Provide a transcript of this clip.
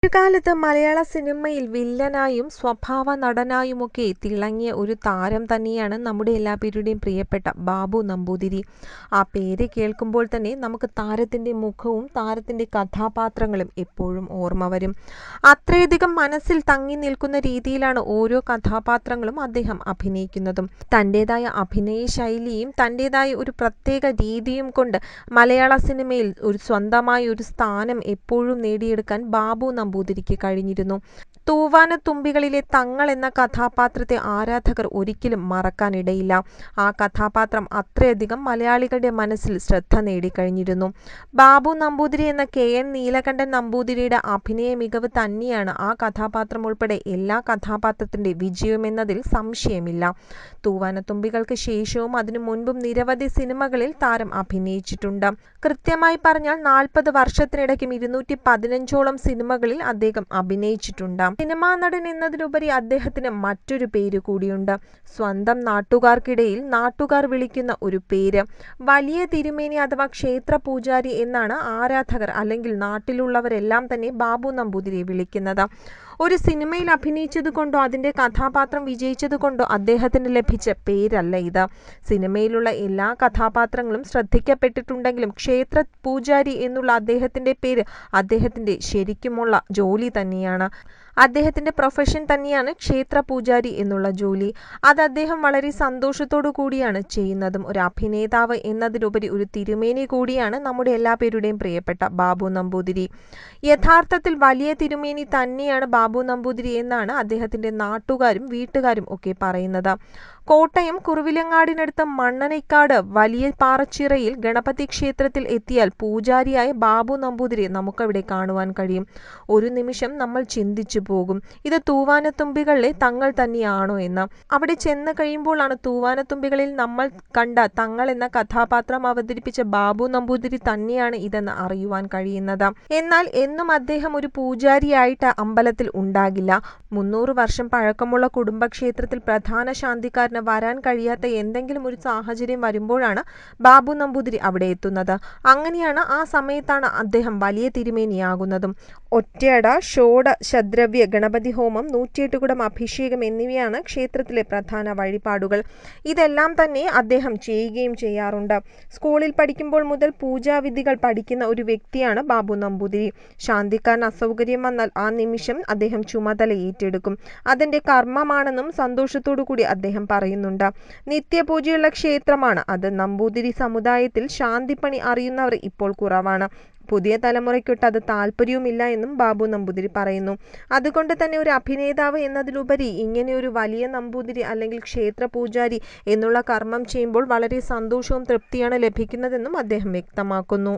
ഒരുകാലത്ത് മലയാള സിനിമയിൽ വില്ലനായും സ്വഭാവ നടനായുമൊക്കെ തിളങ്ങിയ ഒരു താരം തന്നെയാണ് നമ്മുടെ എല്ലാവരുടെയും പ്രിയപ്പെട്ട ബാബു നമ്പൂതിരി. ആ പേര് കേൾക്കുമ്പോൾ തന്നെ നമുക്ക് താരത്തിൻ്റെ മുഖവും താരത്തിൻ്റെ കഥാപാത്രങ്ങളും എപ്പോഴും ഓർമ്മ വരും. അത്രയധികം മനസ്സിൽ തങ്ങി നിൽക്കുന്ന രീതിയിലാണ് ഓരോ കഥാപാത്രങ്ങളും അദ്ദേഹം അഭിനയിക്കുന്നതും. തൻ്റെതായ അഭിനയ ശൈലിയും തൻ്റെതായ ഒരു പ്രത്യേക രീതിയും കൊണ്ട് മലയാള സിനിമയിൽ സ്വന്തമായ ഒരു സ്ഥാനം എപ്പോഴും നേടിയെടുക്കാൻ ബാബു നമ്പൂതിരിക്ക് കഴിഞ്ഞിരുന്നു. തൂവാനത്തുമ്പികളിലെ തങ്ങൾ എന്ന കഥാപാത്രത്തെ ആരാധകർ ഒരിക്കലും മറക്കാനിടയില്ല. ആ കഥാപാത്രം അത്രയധികം മലയാളികളുടെ മനസ്സിൽ ശ്രദ്ധ നേടിക്കഴിഞ്ഞിരുന്നു. ബാബു നമ്പൂതിരി എന്ന KN നീലകണ്ഠൻ നമ്പൂതിരിയുടെ അഭിനയ മികവ് തന്നെയാണ് ആ കഥാപാത്രം ഉൾപ്പെടെ എല്ലാ കഥാപാത്രത്തിൻ്റെ വിജയമെന്നതിൽ സംശയമില്ല. തൂവാനത്തുമ്പികൾക്ക് ശേഷവും അതിനു മുൻപും നിരവധി സിനിമകളിൽ താരം അഭിനയിച്ചിട്ടുണ്ട്. കൃത്യമായി പറഞ്ഞാൽ 40 വർഷത്തിനിടയ്ക്കും 215ഓളം സിനിമകളിൽ അദ്ദേഹം അഭിനയിച്ചിട്ടുണ്ട്. സിനിമാ നടൻ എന്നതിലുപരി അദ്ദേഹത്തിന് മറ്റൊരു പേര് കൂടിയുണ്ട്. സ്വന്തം നാട്ടുകാർക്കിടയിൽ നാട്ടുകാർ വിളിക്കുന്ന ഒരു പേര്. വലിയ തിരുമേനി അഥവാ ക്ഷേത്ര പൂജാരി എന്നാണ് ആരാധകർ അല്ലെങ്കിൽ നാട്ടിലുള്ളവരെല്ലാം തന്നെ ബാബു നമ്പൂതിരിയെ വിളിക്കുന്നത്. ഒരു സിനിമയിൽ അഭിനയിച്ചതുകൊണ്ടോ അതിൻ്റെ കഥാപാത്രം വിജയിച്ചതുകൊണ്ടോ അദ്ദേഹത്തിന് ലഭിച്ച പേരല്ല ഇത്. സിനിമയിലുള്ള എല്ലാ കഥാപാത്രങ്ങളും ശ്രദ്ധിക്കപ്പെട്ടിട്ടുണ്ടെങ്കിലും ക്ഷേത്ര പൂജാരി എന്നുള്ള അദ്ദേഹത്തിൻ്റെ പേര് അദ്ദേഹത്തിൻ്റെ ശരിക്കുമുള്ള ജോലി തന്നെയാണ്. അദ്ദേഹത്തിൻ്റെ പ്രൊഫഷൻ തന്നെയാണ് ക്ഷേത്ര പൂജാരി എന്നുള്ള ജോലി. അത് അദ്ദേഹം വളരെ സന്തോഷത്തോടു കൂടിയാണ് ചെയ്യുന്നതും. ഒരു അഭിനേതാവ് എന്നതിലുപരി ഒരു തിരുമേനി കൂടിയാണ് നമ്മുടെ എല്ലാവരുടെയും പ്രിയപ്പെട്ട ബാബു നമ്പൂതിരി. യഥാർത്ഥത്തിൽ വലിയ തിരുമേനി തന്നെയാണ് ബാബു നമ്പൂതിരി എന്നാണ് അദ്ദേഹത്തിൻ്റെ നാട്ടുകാരും വീട്ടുകാരും ഒക്കെ പറയുന്നത്. കോട്ടയം കുറുവിലങ്ങാടിനടുത്ത് മണ്ണനൈക്കാട് വലിയ പാറച്ചിറയിൽ ഗണപതി ക്ഷേത്രത്തിൽ എത്തിയാൽ പൂജാരിയായ ബാബു നമ്പൂതിരിയെ നമുക്കവിടെ കാണുവാൻ കഴിയും. ഒരു നിമിഷം നമ്മൾ ചിന്തിച്ചു പോകും, ഇത് തൂവാനത്തുമ്പികളിലെ തങ്ങൾ തന്നെയാണോ എന്ന്. അവിടെ ചെന്ന് കഴിയുമ്പോഴാണ് തൂവാനത്തുമ്പികളിൽ നമ്മൾ കണ്ട തങ്ങൾ എന്ന കഥാപാത്രം അവതരിപ്പിച്ച ബാബു നമ്പൂതിരി തന്നെയാണ് ഇതെന്ന് അറിയുവാൻ കഴിയുന്നത്. എന്നാൽ എന്നും അദ്ദേഹം ഒരു പൂജാരിയായിട്ട് അമ്പലത്തിൽ ഉണ്ടാകില്ല. 300 വർഷം പഴക്കമുള്ള കുടുംബക്ഷേത്രത്തിൽ പ്രധാന ശാന്തിക്കാരന് വരാൻ കഴിയാത്ത എന്തെങ്കിലും ഒരു സാഹചര്യം വരുമ്പോഴാണ് ബാബു നമ്പൂതിരി അവിടെ എത്തുന്നത്. അങ്ങനെയാണ് ആ സമയത്താണ് അദ്ദേഹം വലിയ തിരുമേനിയാകുന്നതും. ഒറ്റയട, ഷോഡ ശദ്രവ്യ ഗണപതി ഹോമം, 108 കുടം അഭിഷേകം എന്നിവയാണ് ക്ഷേത്രത്തിലെ പ്രധാന വഴിപാടുകൾ. ഇതെല്ലാം തന്നെ അദ്ദേഹം ചെയ്യുകയും ചെയ്യാറുണ്ട്. സ്കൂളിൽ പഠിക്കുമ്പോൾ മുതൽ പൂജാവിധികൾ പഠിക്കുന്ന ഒരു വ്യക്തിയാണ് ബാബു നമ്പൂതിരി. ശാന്തിക്കാരന് അസൗകര്യം വന്നാൽ ആ നിമിഷം അദ്ദേഹം ചുമതല ഏറ്റെടുക്കും. അതിൻ്റെ കർമ്മമാണെന്നും സന്തോഷത്തോടു കൂടി അദ്ദേഹം പറയുന്നുണ്ട്. നിത്യപൂജയുള്ള ക്ഷേത്രമാണ് അത്. നമ്പൂതിരി സമുദായത്തിൽ ശാന്തിപ്പണി അറിയുന്നവർ ഇപ്പോൾ കുറവാണ്. പുതിയ തലമുറയ്ക്കൊട്ട് അത് താല്പര്യവുമില്ല എന്നും ബാബു നമ്പൂതിരി പറയുന്നു. അതുകൊണ്ട് തന്നെ ഒരു അഭിനേതാവ് എന്നതിലുപരി ഇങ്ങനെ ഒരു വലിയ നമ്പൂതിരി അല്ലെങ്കിൽ ക്ഷേത്ര പൂജാരി എന്നുള്ള കർമ്മം ചെയ്യുമ്പോൾ വളരെ സന്തോഷവും തൃപ്തിയാണ് ലഭിക്കുന്നതെന്നും അദ്ദേഹം വ്യക്തമാക്കുന്നു.